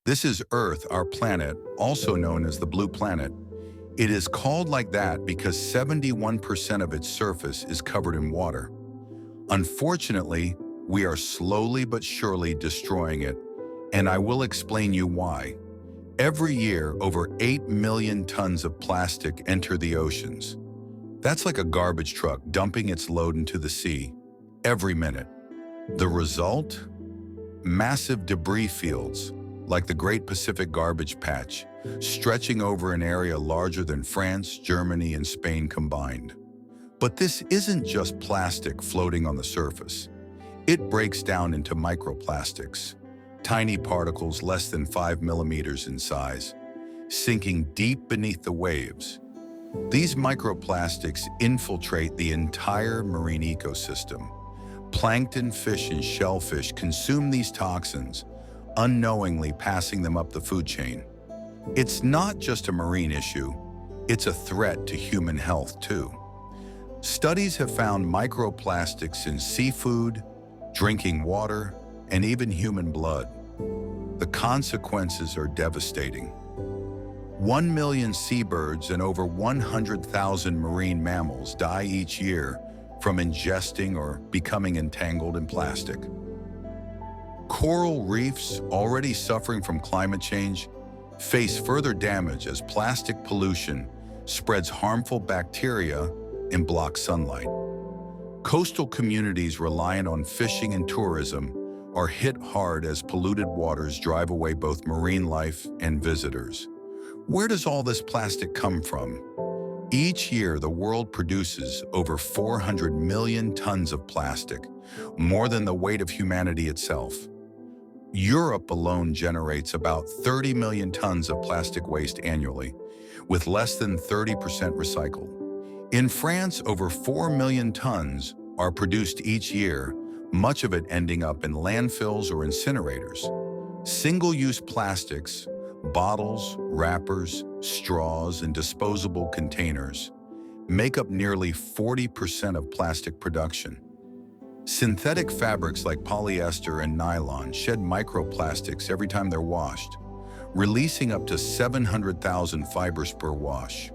This is Earth, our planet, also known as the Blue Planet. It is called like that because 71% of its surface is covered in water. Unfortunately, we are slowly but surely destroying it, and I will explain you why. Every year, over 8 million tons of plastic enter the oceans. That's like a garbage truck dumping its load into the sea every minute. The result? Massive debris fields, like the Great Pacific Garbage Patch, stretching over an area larger than France, Germany, and Spain combined. But this isn't just plastic floating on the surface. It breaks down into microplastics, tiny particles less than 5 millimeters in size, sinking deep beneath the waves. These microplastics infiltrate the entire marine ecosystem. Plankton, fish, and shellfish consume these toxins, unknowingly passing them up the food chain. It's not just a marine issue, it's a threat to human health too. Studies have found microplastics in seafood, drinking water, and even human blood. The consequences are devastating. 1 million seabirds and over 100,000 marine mammals die each year from ingesting or becoming entangled in plastic. Coral reefs, already suffering from climate change, face further damage as plastic pollution spreads harmful bacteria and blocks sunlight. Coastal communities reliant on fishing and tourism are hit hard as polluted waters drive away both marine life and visitors. Where does all this plastic come from? Each year, the world produces over 400 million tons of plastic, more than the weight of humanity itself. Europe alone generates about 30 million tons of plastic waste annually, with less than 30% recycled. In France, over 4 million tons are produced each year, much of it ending up in landfills or incinerators. Single-use plastics, bottles, wrappers, straws, and disposable containers make up nearly 40% of plastic production. Synthetic fabrics like polyester and nylon shed microplastics every time they're washed, releasing up to 700,000 fibers per wash.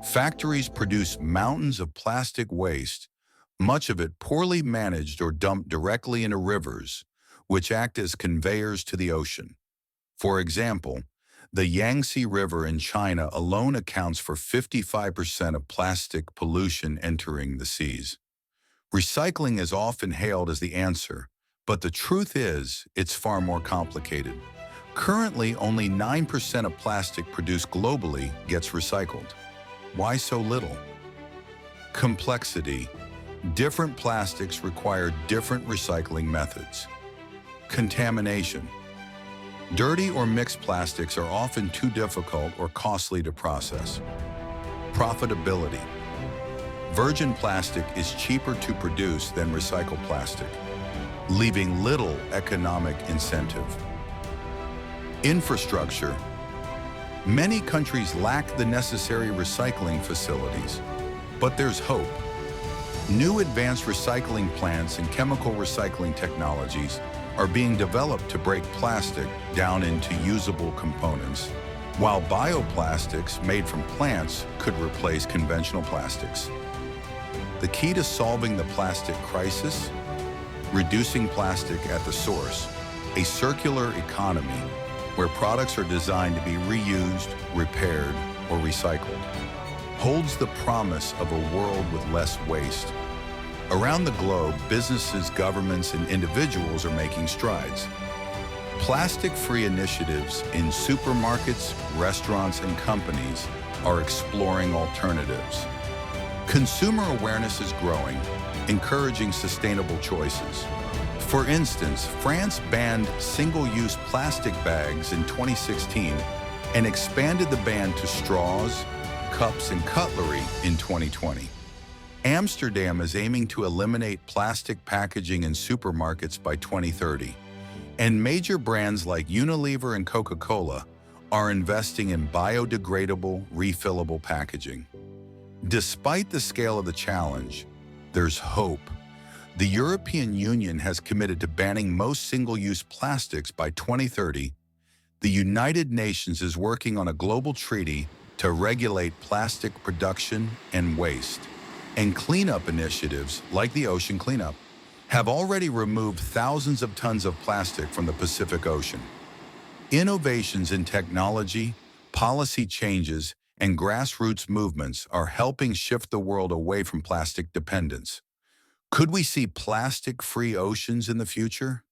Factories produce mountains of plastic waste, much of it poorly managed or dumped directly into rivers, which act as conveyors to the ocean. For example, the Yangtze River in China alone accounts for 55% of plastic pollution entering the seas. Recycling is often hailed as the answer, but the truth is, it's far more complicated. Currently, only 9% of plastic produced globally gets recycled. Why so little? Complexity. Different plastics require different recycling methods. Contamination. Dirty or mixed plastics are often too difficult or costly to process. Profitability. Virgin plastic is cheaper to produce than recycled plastic, leaving little economic incentive. Infrastructure. Many countries lack the necessary recycling facilities, but there's hope. New advanced recycling plants and chemical recycling technologies are being developed to break plastic down into usable components, while bioplastics made from plants could replace conventional plastics. The key to solving the plastic crisis? Reducing plastic at the source, a circular economy where products are designed to be reused, repaired, or recycled, holds the promise of a world with less waste. Around the globe, businesses, governments, and individuals are making strides. Plastic-free initiatives in supermarkets, restaurants, and companies are exploring alternatives. Consumer awareness is growing, encouraging sustainable choices. For instance, France banned single-use plastic bags in 2016 and expanded the ban to straws, cups, and cutlery in 2020. Amsterdam is aiming to eliminate plastic packaging in supermarkets by 2030, and major brands like Unilever and Coca-Cola are investing in biodegradable, refillable packaging. Despite the scale of the challenge, there's hope. The European Union has committed to banning most single-use plastics by 2030. The United Nations is working on a global treaty to regulate plastic production and waste. And cleanup initiatives, like the Ocean Cleanup, have already removed thousands of tons of plastic from the Pacific Ocean. Innovations in technology, policy changes, and grassroots movements are helping shift the world away from plastic dependence. Could we see plastic-free oceans in the future?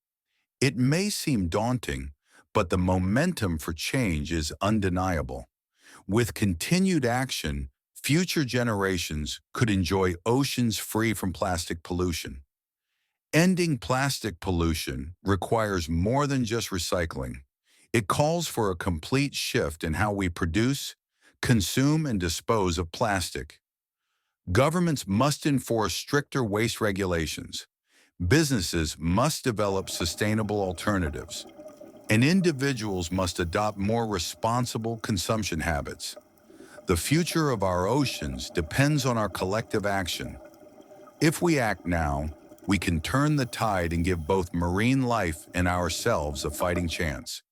It may seem daunting, but the momentum for change is undeniable. With continued action, future generations could enjoy oceans free from plastic pollution. Ending plastic pollution requires more than just recycling. It calls for a complete shift in how we produce, consume, and dispose of plastic. Governments must enforce stricter waste regulations. Businesses must develop sustainable alternatives. And individuals must adopt more responsible consumption habits. The future of our oceans depends on our collective action. If we act now, we can turn the tide and give both marine life and ourselves a fighting chance.